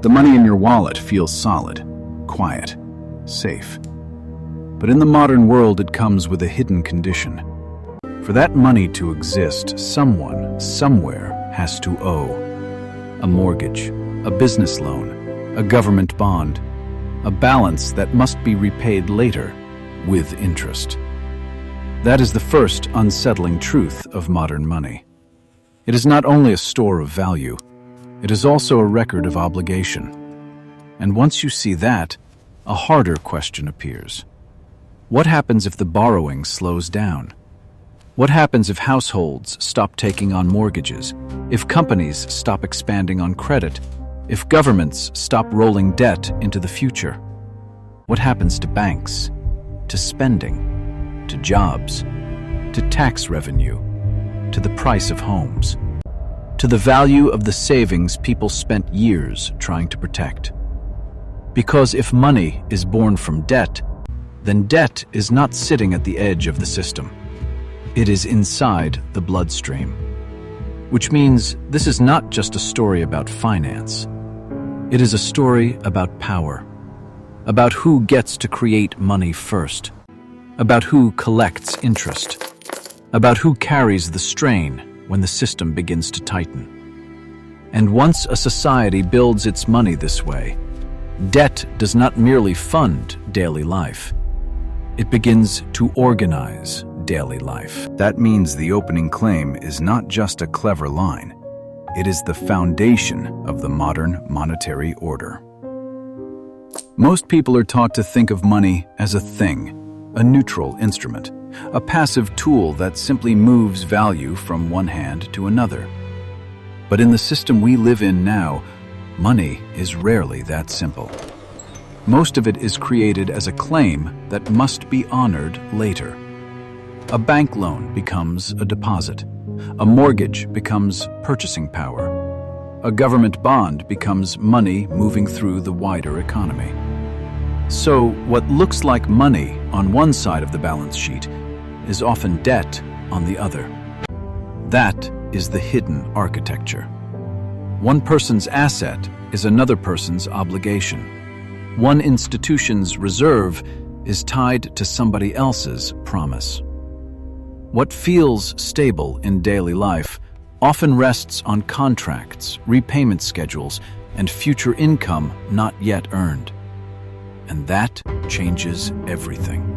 The money in your wallet feels solid, quiet, safe. But in the modern world, it comes with a hidden condition. For that money to exist, someone, somewhere, has to owe. A mortgage, a business loan, a government bond, a balance that must be repaid later with interest. That is the first unsettling truth of modern money. It is not only a store of value, it is also a record of obligation. And once you see that, a harder question appears. What happens if the borrowing slows down? What happens if households stop taking on mortgages? If companies stop expanding on credit? If governments stop rolling debt into the future? What happens to banks, to spending, to jobs, to tax revenue, to the price of homes, to the value of the savings people spent years trying to protect? Because if money is born from debt, then debt is not sitting at the edge of the system. It is inside the bloodstream. Which means this is not just a story about finance. It is a story about power, about who gets to create money first, about who collects interest, about who carries the strain when the system begins to tighten. And once a society builds its money this way, debt does not merely fund daily life. It begins to organize daily life. That means the opening claim is not just a clever line. It is the foundation of the modern monetary order. Most people are taught to think of money as a thing, a neutral instrument, a passive tool that simply moves value from one hand to another. But in the system we live in now, money is rarely that simple. Most of it is created as a claim that must be honored later. A bank loan becomes a deposit. A mortgage becomes purchasing power. A government bond becomes money moving through the wider economy. So what looks like money on one side of the balance sheet is often debt on the other. That is the hidden architecture. One person's asset is another person's obligation. One institution's reserve is tied to somebody else's promise. What feels stable in daily life often rests on contracts, repayment schedules, and future income not yet earned. And that changes everything.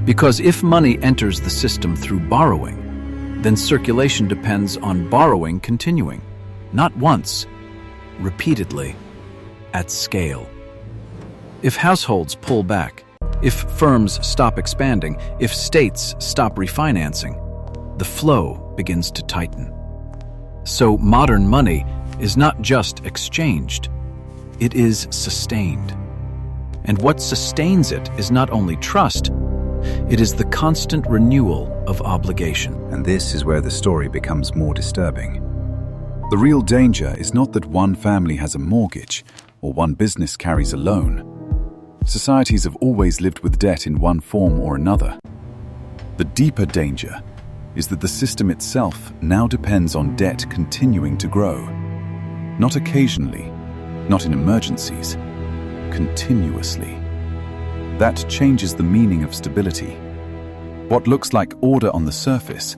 Because if money enters the system through borrowing, then circulation depends on borrowing continuing, not once, repeatedly, at scale. If households pull back, if firms stop expanding, if states stop refinancing, the flow begins to tighten. So modern money is not just exchanged, it is sustained. And what sustains it is not only trust, it is the constant renewal of obligation. And this is where the story becomes more disturbing. The real danger is not that one family has a mortgage or one business carries a loan. Societies have always lived with debt in one form or another. The deeper danger is that the system itself now depends on debt continuing to grow. Not occasionally, not in emergencies, continuously. That changes the meaning of stability. What looks like order on the surface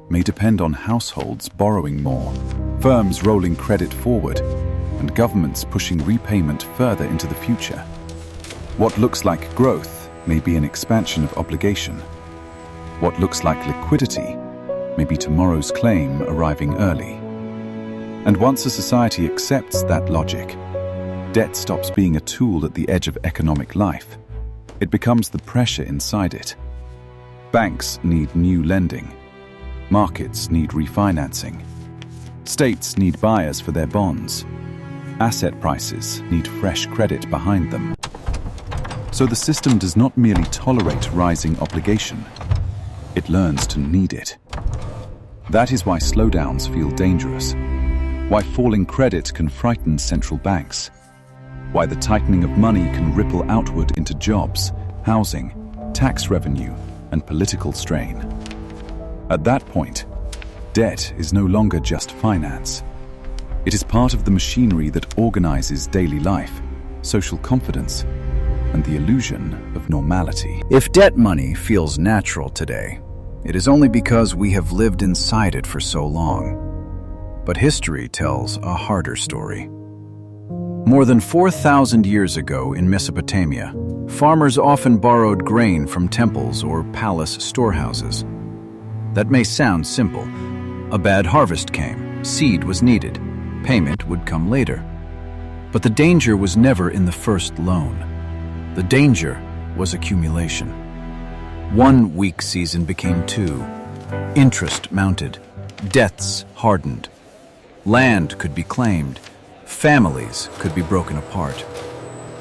may depend on households borrowing more, firms rolling credit forward, and governments pushing repayment further into the future. What looks like growth may be an expansion of obligation. What looks like liquidity may be tomorrow's claim arriving early. And once a society accepts that logic, debt stops being a tool at the edge of economic life. It becomes the pressure inside it. Banks need new lending. Markets need refinancing. States need buyers for their bonds. Asset prices need fresh credit behind them. So the system does not merely tolerate rising obligation, it learns to need it. That is why slowdowns feel dangerous, why falling credit can frighten central banks, why the tightening of money can ripple outward into jobs, housing, tax revenue, and political strain. At that point, debt is no longer just finance. It is part of the machinery that organizes daily life, social confidence, and the illusion of normality. If debt money feels natural today, it is only because we have lived inside it for so long. But history tells a harder story. More than 4,000 years ago in Mesopotamia, farmers often borrowed grain from temples or palace storehouses. That may sound simple. A bad harvest came, seed was needed, payment would come later. But the danger was never in the first loan. The danger was accumulation. One weak season became two. Interest mounted. Debts hardened. Land could be claimed. Families could be broken apart.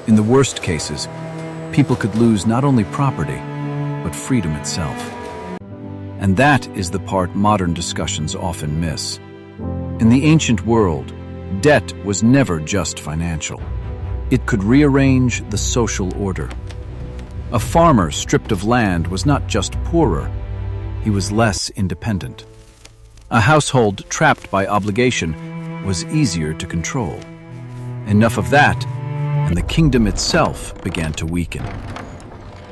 In the worst cases, people could lose not only property, but freedom itself. And that is the part modern discussions often miss. In the ancient world, debt was never just financial. It could rearrange the social order. A farmer stripped of land was not just poorer, he was less independent. A household trapped by obligation was easier to control. Enough of that, and the kingdom itself began to weaken.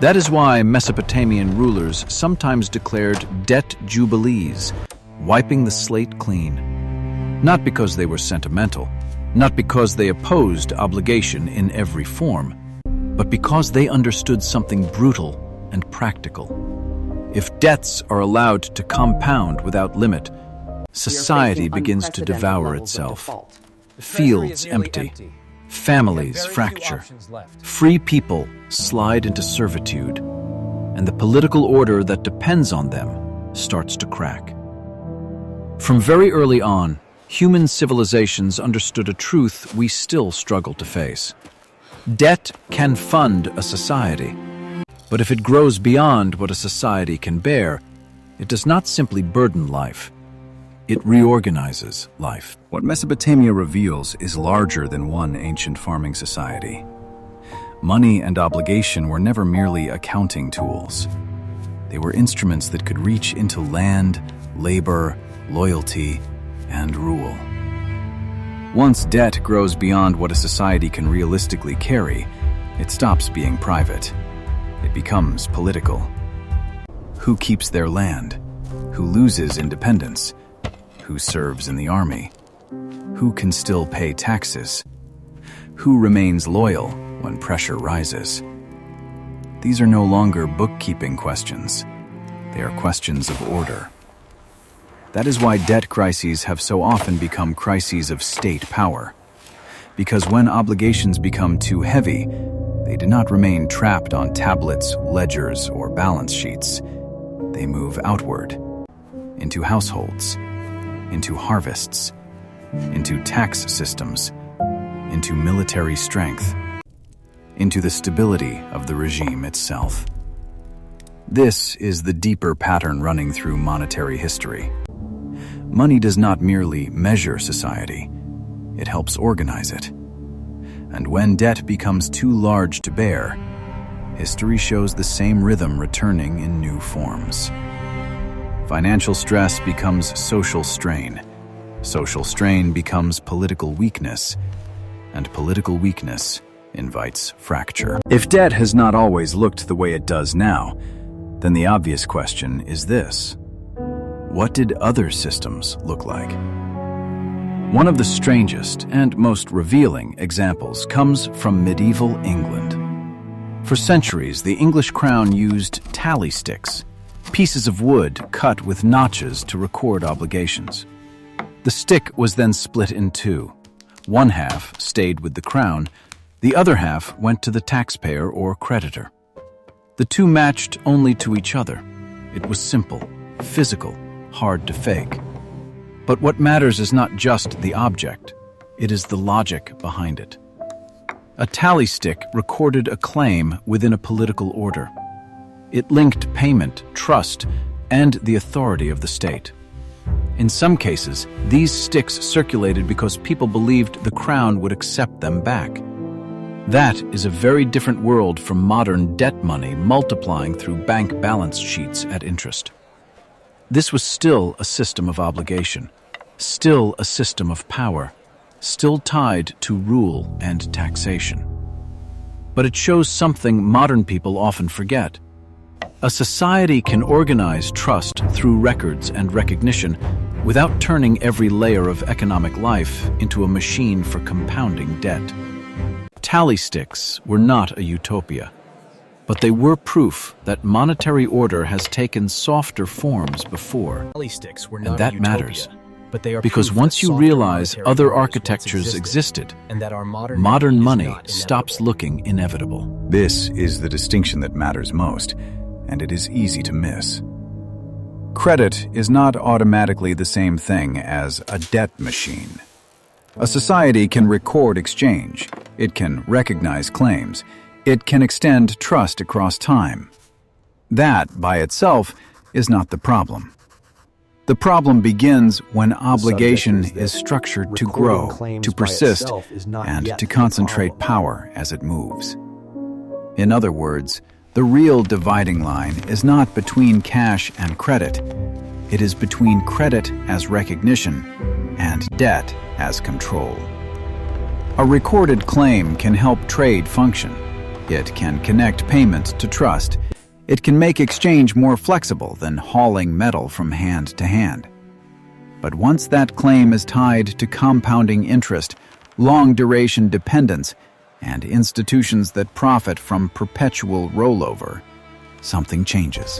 That is why Mesopotamian rulers sometimes declared debt jubilees, wiping the slate clean. Not because they were sentimental, not because they opposed obligation in every form, but because they understood something brutal and practical. If debts are allowed to compound without limit, society begins to devour itself. Fields empty, families fracture, free people slide into servitude, and the political order that depends on them starts to crack. From very early on, human civilizations understood a truth we still struggle to face. Debt can fund a society, but if it grows beyond what a society can bear, it does not simply burden life. It reorganizes life. What Mesopotamia reveals is larger than one ancient farming society. Money and obligation were never merely accounting tools. They were instruments that could reach into land, labor, loyalty, and rule. Once debt grows beyond what a society can realistically carry, it stops being private. It becomes political. Who keeps their land? Who loses independence? Who serves in the army? Who can still pay taxes? Who remains loyal when pressure rises? These are no longer bookkeeping questions. They are questions of order. That is why debt crises have so often become crises of state power. Because when obligations become too heavy, they do not remain trapped on tablets, ledgers, or balance sheets. They move outward, into households, into harvests, into tax systems, into military strength, into the stability of the regime itself. This is the deeper pattern running through monetary history. Money does not merely measure society, it helps organize it. And when debt becomes too large to bear, history shows the same rhythm returning in new forms. Financial stress becomes social strain. Social strain becomes political weakness, and political weakness invites fracture. If debt has not always looked the way it does now, then the obvious question is this: what did other systems look like? One of the strangest and most revealing examples comes from medieval England. For centuries, the English crown used tally sticks, pieces of wood cut with notches to record obligations. The stick was then split in two. One half stayed with the crown, the other half went to the taxpayer or creditor. The two matched only to each other. It was simple, physical, hard to fake. But what matters is not just the object, it is the logic behind it. A tally stick recorded a claim within a political order. It linked payment, trust, and the authority of the state. In some cases, these sticks circulated because people believed the crown would accept them back. That is a very different world from modern debt money multiplying through bank balance sheets at interest. This was still a system of obligation, still a system of power, still tied to rule and taxation. But it shows something modern people often forget. A society can organize trust through records and recognition without turning every layer of economic life into a machine for compounding debt. Tally sticks were not a utopia, but they were proof that monetary order has taken softer forms before. And that matters, because once you realize other architectures existed, and that our modern money stops looking inevitable. This is the distinction that matters most, and it is easy to miss. Credit is not automatically the same thing as a debt machine. A society can record exchange, it can recognize claims, it can extend trust across time. That, by itself, is not the problem. The problem begins when obligation is structured to grow, to persist, and to concentrate power as it moves. In other words, the real dividing line is not between cash and credit. It is between credit as recognition and debt as control. A recorded claim can help trade function. It can connect payment to trust. It can make exchange more flexible than hauling metal from hand to hand. But once that claim is tied to compounding interest, long-duration dependence, and institutions that profit from perpetual rollover, something changes.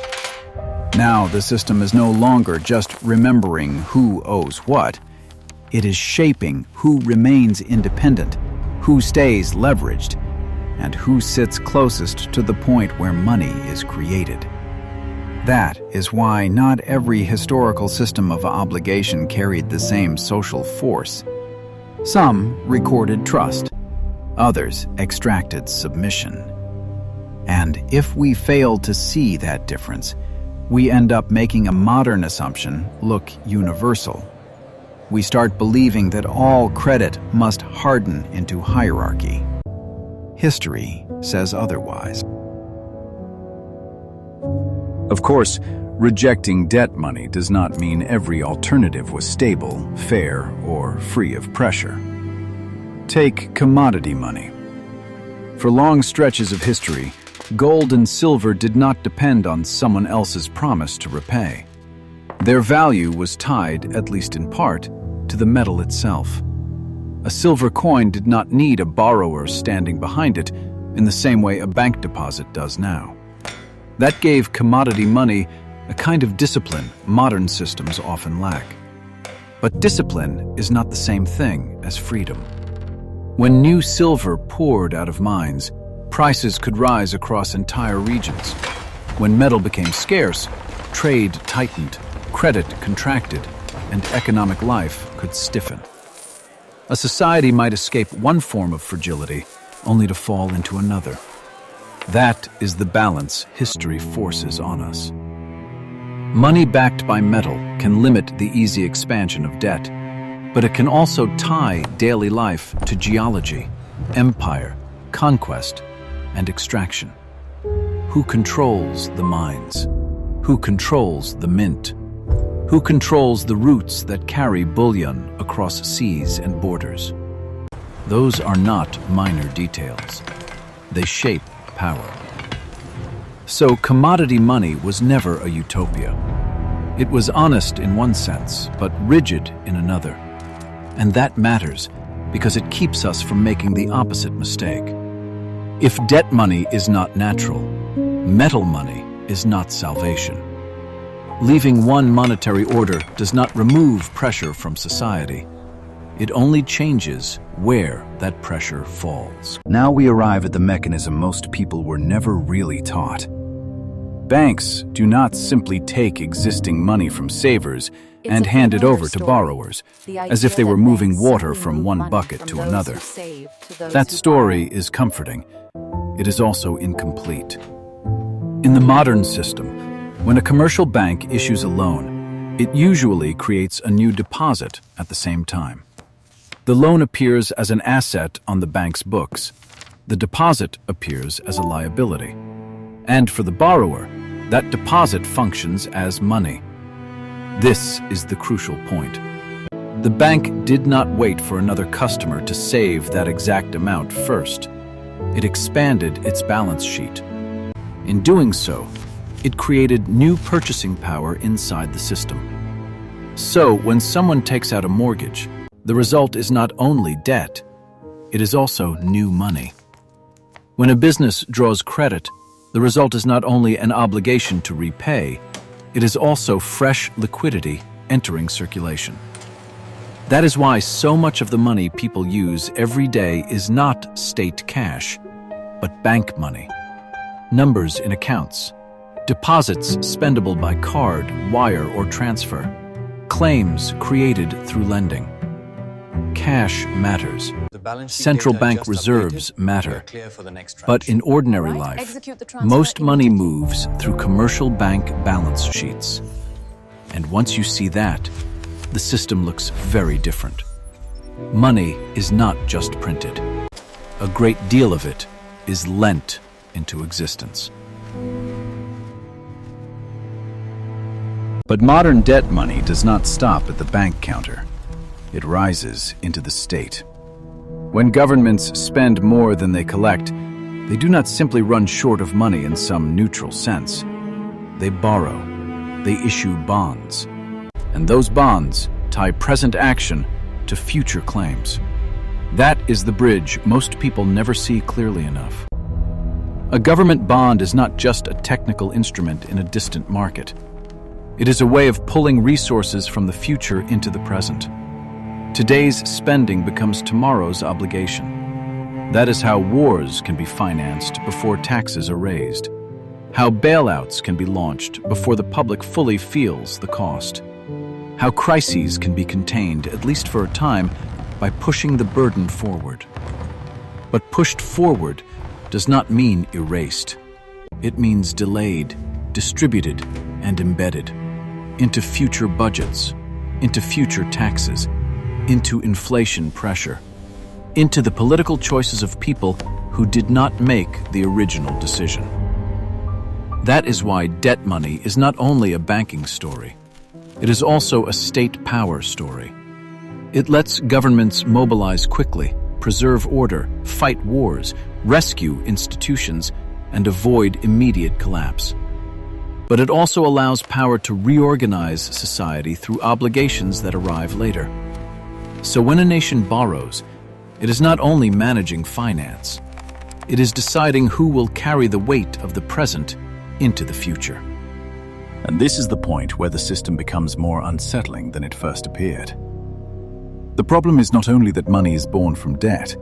Now the system is no longer just remembering who owes what. It is shaping who remains independent, who stays leveraged, and who sits closest to the point where money is created. That is why not every historical system of obligation carried the same social force. Some recorded trust, others extracted submission. And if we fail to see that difference, we end up making a modern assumption look universal. We start believing that all credit must harden into hierarchy. History says otherwise. Of course, rejecting debt money does not mean every alternative was stable, fair, or free of pressure. Take commodity money. For long stretches of history, gold and silver did not depend on someone else's promise to repay. Their value was tied, at least in part, to the metal itself. A silver coin did not need a borrower standing behind it in the same way a bank deposit does now. That gave commodity money a kind of discipline modern systems often lack. But discipline is not the same thing as freedom. When new silver poured out of mines, prices could rise across entire regions. When metal became scarce, trade tightened, credit contracted, and economic life could stiffen. A society might escape one form of fragility, only to fall into another. That is the balance history forces on us. Money backed by metal can limit the easy expansion of debt, but it can also tie daily life to geology, empire, conquest, and extraction. Who controls the mines? Who controls the mint? Who controls the routes that carry bullion across seas and borders? Those are not minor details. They shape power. So commodity money was never a utopia. It was honest in one sense, but rigid in another. And that matters because it keeps us from making the opposite mistake. If debt money is not natural, metal money is not salvation. Leaving one monetary order does not remove pressure from society. It only changes where that pressure falls. Now we arrive at the mechanism most people were never really taught. Banks do not simply take existing money from savers and hand it over to borrowers, as if they were moving water from one bucket to another. That story is comforting. It is also incomplete. In the modern system, when a commercial bank issues a loan, it usually creates a new deposit at the same time. The loan appears as an asset on the bank's books. The deposit appears as a liability. And for the borrower, that deposit functions as money. This is the crucial point. The bank did not wait for another customer to save that exact amount first. It expanded its balance sheet. In doing so, it created new purchasing power inside the system. So, when someone takes out a mortgage, the result is not only debt, it is also new money. When a business draws credit, the result is not only an obligation to repay, it is also fresh liquidity entering circulation. That is why so much of the money people use every day is not state cash, but bank money. Numbers in accounts, deposits spendable by card, wire, or transfer, claims created through lending. Cash matters. Central bank reserves matter. But in ordinary life, most money moves through commercial bank balance sheets. And once you see that, the system looks very different. Money is not just printed. A great deal of it is lent into existence. But modern debt money does not stop at the bank counter. It rises into the state. When governments spend more than they collect, they do not simply run short of money in some neutral sense. They borrow. They issue bonds. And those bonds tie present action to future claims. That is the bridge most people never see clearly enough. A government bond is not just a technical instrument in a distant market. It is a way of pulling resources from the future into the present. Today's spending becomes tomorrow's obligation. That is how wars can be financed before taxes are raised. How bailouts can be launched before the public fully feels the cost. How crises can be contained, at least for a time, by pushing the burden forward. But pushed forward does not mean erased. It means delayed, distributed, and embedded into future budgets, into future taxes, into inflation pressure, into the political choices of people who did not make the original decision. That is why debt money is not only a banking story. It is also a state power story. It lets governments mobilize quickly, preserve order, fight wars, rescue institutions, and avoid immediate collapse. But it also allows power to reorganize society through obligations that arrive later. So when a nation borrows, it is not only managing finance, it is deciding who will carry the weight of the present into the future. And this is the point where the system becomes more unsettling than it first appeared. The problem is not only that money is born from debt.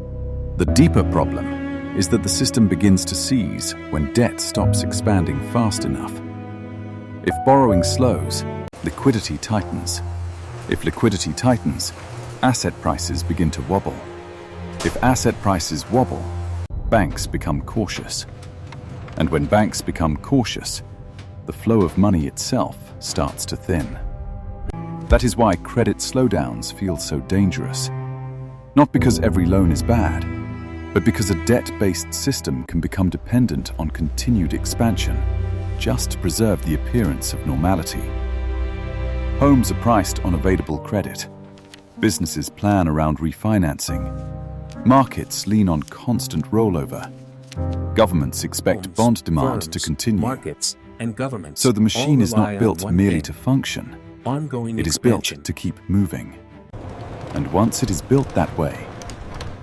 The deeper problem is that the system begins to seize when debt stops expanding fast enough. If borrowing slows, liquidity tightens. If liquidity tightens, asset prices begin to wobble. If asset prices wobble, banks become cautious. And when banks become cautious, the flow of money itself starts to thin. That is why credit slowdowns feel so dangerous. Not because every loan is bad, but because a debt-based system can become dependent on continued expansion just to preserve the appearance of normality. Homes are priced on available credit. Businesses plan around refinancing. Markets lean on constant rollover. Governments expect bond demand to continue. Markets and governments. So the machine is not built merely to function. Ongoing It is built expansion. to keep moving. And once it is built that way,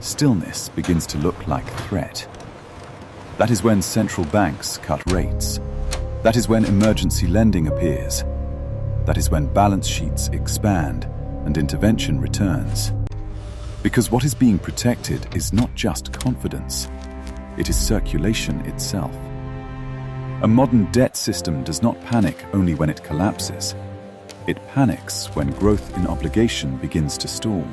stillness begins to look like threat. That is when central banks cut rates. That is when emergency lending appears. That is when balance sheets expand and intervention returns. Because what is being protected is not just confidence, it is circulation itself. A modern debt system does not panic only when it collapses. It panics when growth in obligation begins to stall.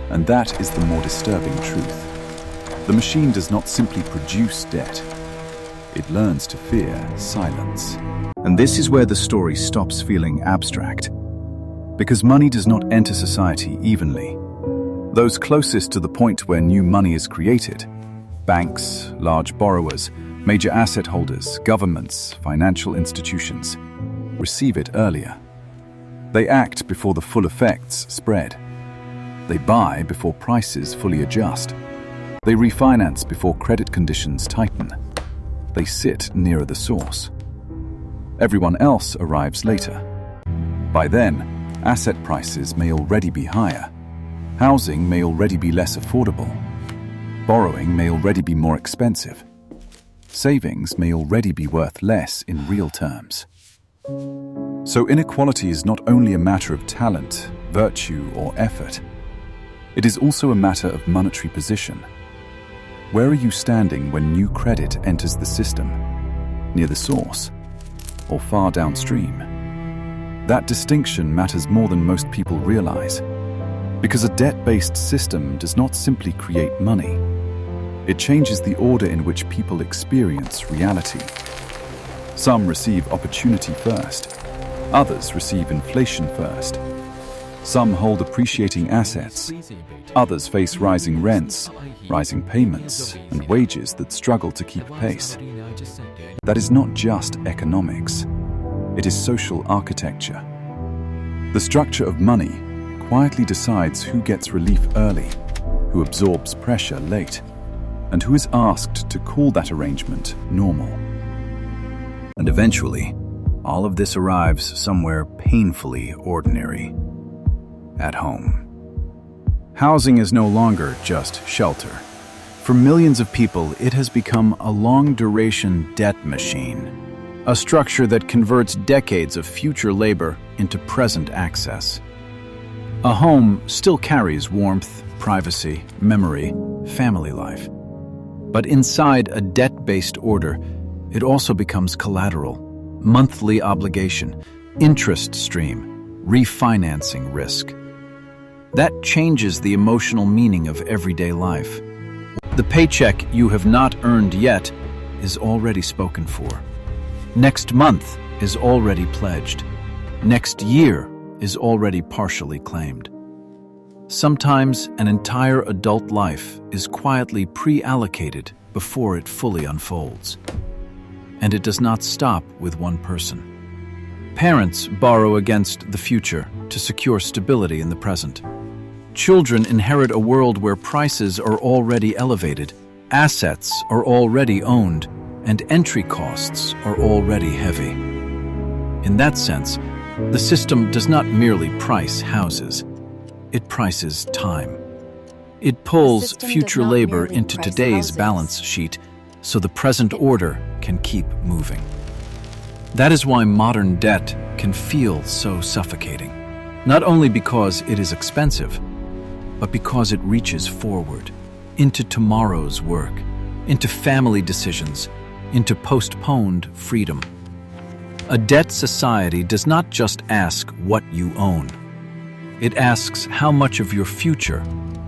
And that is the more disturbing truth. The machine does not simply produce debt. It learns to fear silence. And this is where the story stops feeling abstract. Because money does not enter society evenly. Those closest to the point where new money is created, banks, large borrowers, major asset holders, governments, financial institutions, receive it earlier. They act before the full effects spread. They buy before prices fully adjust. They refinance before credit conditions tighten. They sit nearer the source. Everyone else arrives later. By then, asset prices may already be higher. Housing may already be less affordable. Borrowing may already be more expensive. Savings may already be worth less in real terms. So inequality is not only a matter of talent, virtue, or effort. It is also a matter of monetary position. Where are you standing when new credit enters the system? Near the source or far downstream? That distinction matters more than most people realize, because a debt-based system does not simply create money. It changes the order in which people experience reality. Some receive opportunity first. Others receive inflation first. Some hold appreciating assets. Others face rising rents, rising payments, and wages that struggle to keep pace. That is not just economics. It is social architecture. The structure of money quietly decides who gets relief early, who absorbs pressure late, and who is asked to call that arrangement normal. And eventually, all of this arrives somewhere painfully ordinary. At home. Housing is no longer just shelter. For millions of people, it has become a long-duration debt machine, a structure that converts decades of future labor into present access. A home still carries warmth, privacy, memory, family life. But inside a debt-based order, it also becomes collateral, monthly obligation, interest stream, refinancing risk. That changes the emotional meaning of everyday life. The paycheck you have not earned yet is already spoken for. Next month is already pledged. Next year is already partially claimed. Sometimes an entire adult life is quietly pre-allocated before it fully unfolds. And it does not stop with one person. Parents borrow against the future to secure stability in the present. Children inherit a world where prices are already elevated, assets are already owned, and entry costs are already heavy. In that sense, the system does not merely price houses, it prices time. It pulls future labor into today's balance sheet so the present order can keep moving. That is why modern debt can feel so suffocating, not only because it is expensive, but because it reaches forward, into tomorrow's work, into family decisions, into postponed freedom. A debt society does not just ask what you own. It asks how much of your future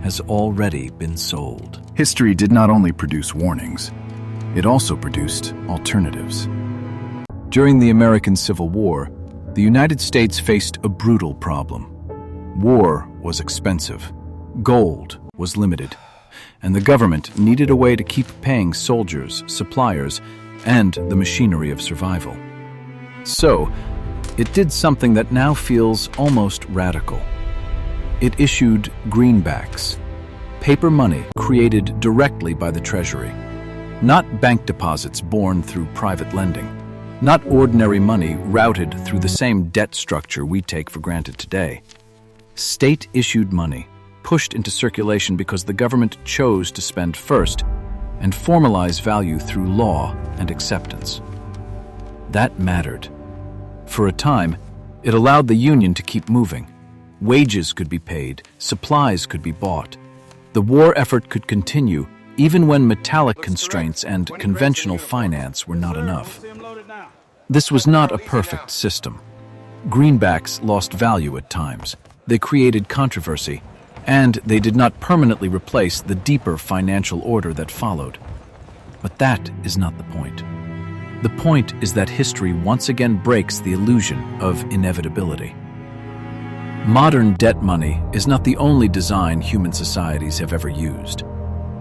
has already been sold. History did not only produce warnings, it also produced alternatives. During the American Civil War, the United States faced a brutal problem. War was expensive. Gold was limited, and the government needed a way to keep paying soldiers, suppliers, and the machinery of survival. So, it did something that now feels almost radical. It issued Greenbacks, paper money created directly by the Treasury, not bank deposits born through private lending, not ordinary money routed through the same debt structure we take for granted today. State-issued money, pushed into circulation because the government chose to spend first and formalize value through law and acceptance. That mattered. For a time, it allowed the Union to keep moving. Wages could be paid, supplies could be bought. The war effort could continue even when metallic constraints and conventional finance were not enough. This was not a perfect system. Greenbacks lost value at times. They created controversy, and they did not permanently replace the deeper financial order that followed. But that is not the point. The point is that history once again breaks the illusion of inevitability. Modern debt money is not the only design human societies have ever used.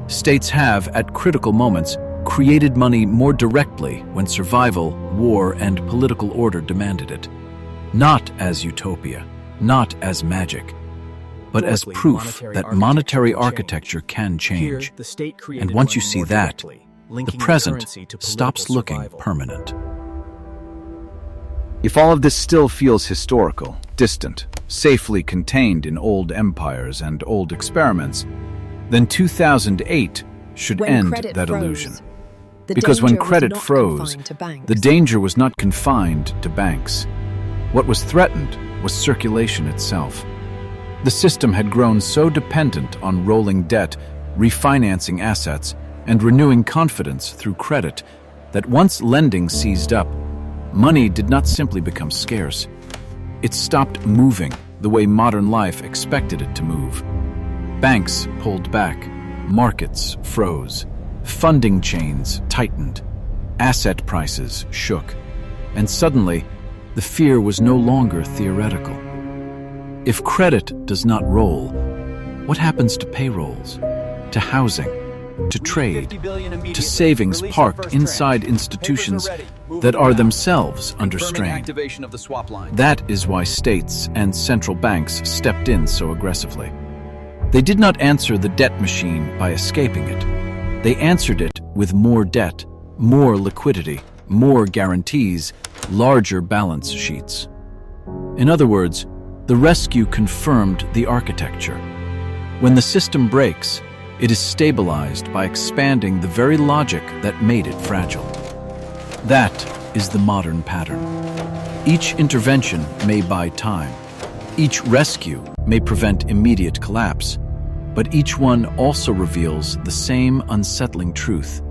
States have, at critical moments, created money more directly when survival, war, and political order demanded it. Not as utopia, not as magic, but as proof that monetary architecture can change. And once you see that, the present stops looking permanent. If all of this still feels historical, distant, safely contained in old empires and old experiments, then 2008 should end that illusion. Because when credit froze, the danger was not confined to banks. What was threatened was circulation itself. The system had grown so dependent on rolling debt, refinancing assets, and renewing confidence through credit that once lending seized up, money did not simply become scarce. It stopped moving the way modern life expected it to move. Banks pulled back, markets froze, funding chains tightened, asset prices shook, and suddenly the fear was no longer theoretical. If credit does not roll, what happens to payrolls, to housing, to trade, to savings parked inside institutions that are themselves under strain? That is why states and central banks stepped in so aggressively. They did not answer the debt machine by escaping it. They answered it with more debt, more liquidity, more guarantees, larger balance sheets. In other words, the rescue confirmed the architecture. When the system breaks, it is stabilized by expanding the very logic that made it fragile. That is the modern pattern. Each intervention may buy time. Each rescue may prevent immediate collapse. But each one also reveals the same unsettling truth.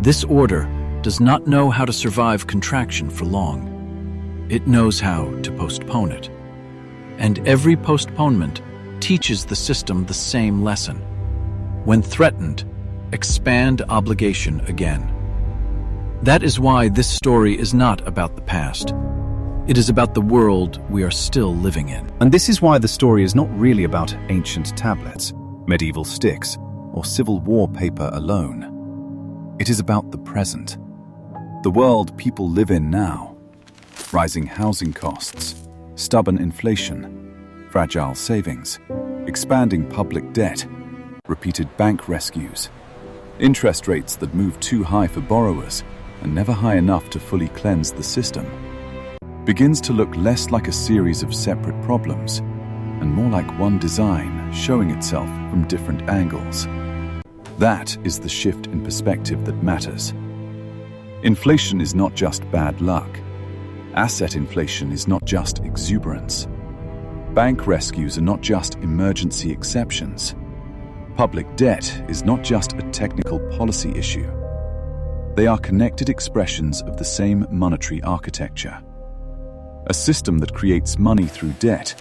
This order does not know how to survive contraction for long. It knows how to postpone it. And every postponement teaches the system the same lesson. When threatened, expand obligation again. That is why this story is not about the past. It is about the world we are still living in. And this is why the story is not really about ancient tablets, medieval sticks, or Civil War paper alone. It is about the present. The world people live in now. Rising housing costs, stubborn inflation, fragile savings, expanding public debt, repeated bank rescues, interest rates that move too high for borrowers and never high enough to fully cleanse the system, begins to look less like a series of separate problems and more like one design showing itself from different angles. That is the shift in perspective that matters. Inflation is not just bad luck. Asset inflation is not just exuberance. Bank rescues are not just emergency exceptions. Public debt is not just a technical policy issue. They are connected expressions of the same monetary architecture. A system that creates money through debt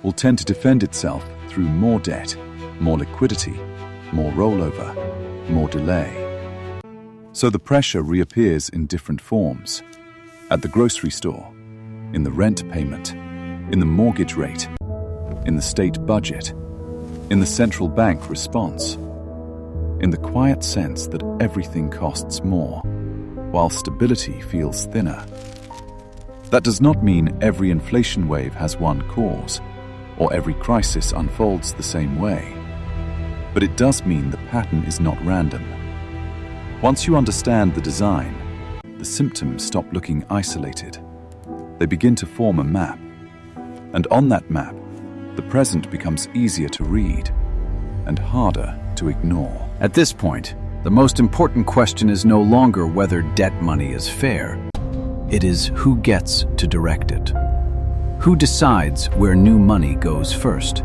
will tend to defend itself through more debt, more liquidity, more rollover, more delay. So the pressure reappears in different forms. At the grocery store, in the rent payment, in the mortgage rate, in the state budget, in the central bank response, in the quiet sense that everything costs more, while stability feels thinner. That does not mean every inflation wave has one cause, or every crisis unfolds the same way. But it does mean the pattern is not random. Once you understand the design, the symptoms stop looking isolated. They begin to form a map. And on that map, the present becomes easier to read and harder to ignore. At this point, the most important question is no longer whether debt money is fair. It is who gets to direct it. Who decides where new money goes first?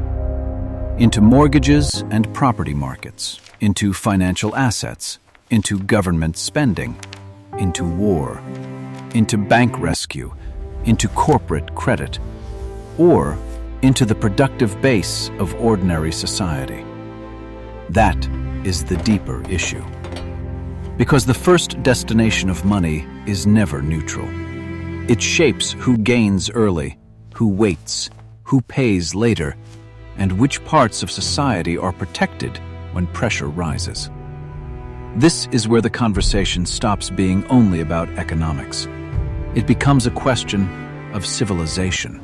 Into mortgages and property markets, into financial assets, into government spending, into war, into bank rescue, into corporate credit, or into the productive base of ordinary society. That is the deeper issue. Because the first destination of money is never neutral. It shapes who gains early, who waits, who pays later, and which parts of society are protected when pressure rises. This is where the conversation stops being only about economics. It becomes a question of civilization.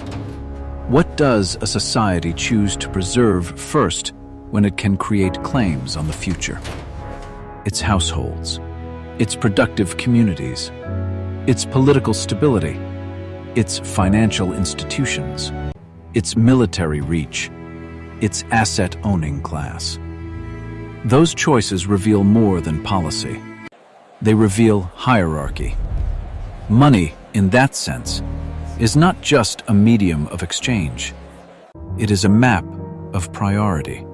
What What does a society choose to preserve first when it can create claims on the future? Its households, its productive communities, its political stability, its financial institutions, its military reach, its asset-owning class. Those choices reveal more than policy. They reveal hierarchy. Money, in that sense, is not just a medium of exchange. It is a map of priority.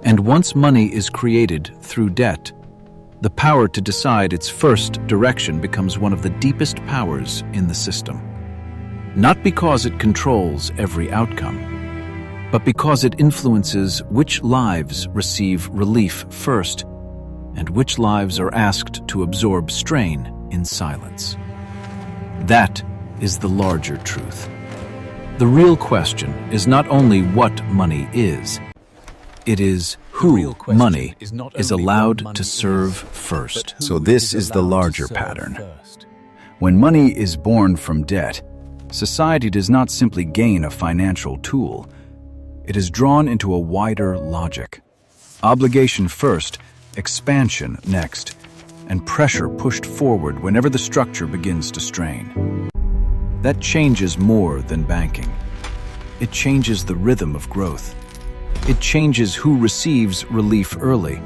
And once money is created through debt, the power to decide its first direction becomes one of the deepest powers in the system. Not because it controls every outcome, but because it influences which lives receive relief first and which lives are asked to absorb strain in silence. That is the larger truth. The real question is not only what money is, it is who money is allowed to serve first. So this is the larger pattern. When money is born from debt, society does not simply gain a financial tool. It is drawn into a wider logic. Obligation first, expansion next, and pressure pushed forward whenever the structure begins to strain. That changes more than banking. It changes the rhythm of growth. It changes who receives relief early.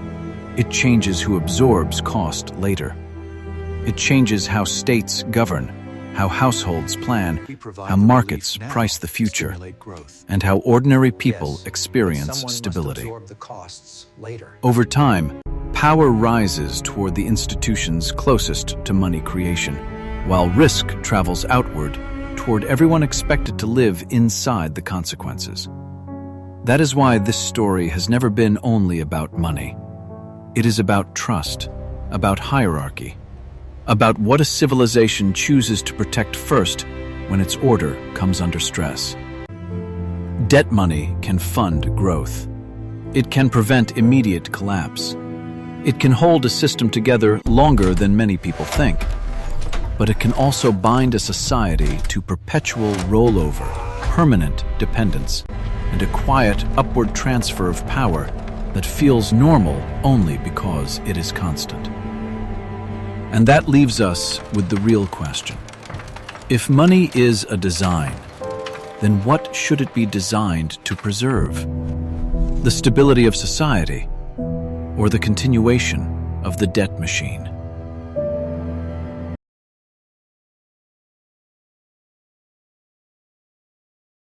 It changes who absorbs cost later. It changes how states govern, how households plan, how markets price the future, and how ordinary people experience stability. Over time, power rises toward the institutions closest to money creation, while risk travels outward toward everyone expected to live inside the consequences. That is why this story has never been only about money. It is about trust, about hierarchy, about what a civilization chooses to protect first when its order comes under stress. Debt money can fund growth. It can prevent immediate collapse. It can hold a system together longer than many people think. But it can also bind a society to perpetual rollover, permanent dependence, and a quiet upward transfer of power that feels normal only because it is constant. And that leaves us with the real question. If money is a design, then what should it be designed to preserve? The stability of society, or the continuation of the debt machine?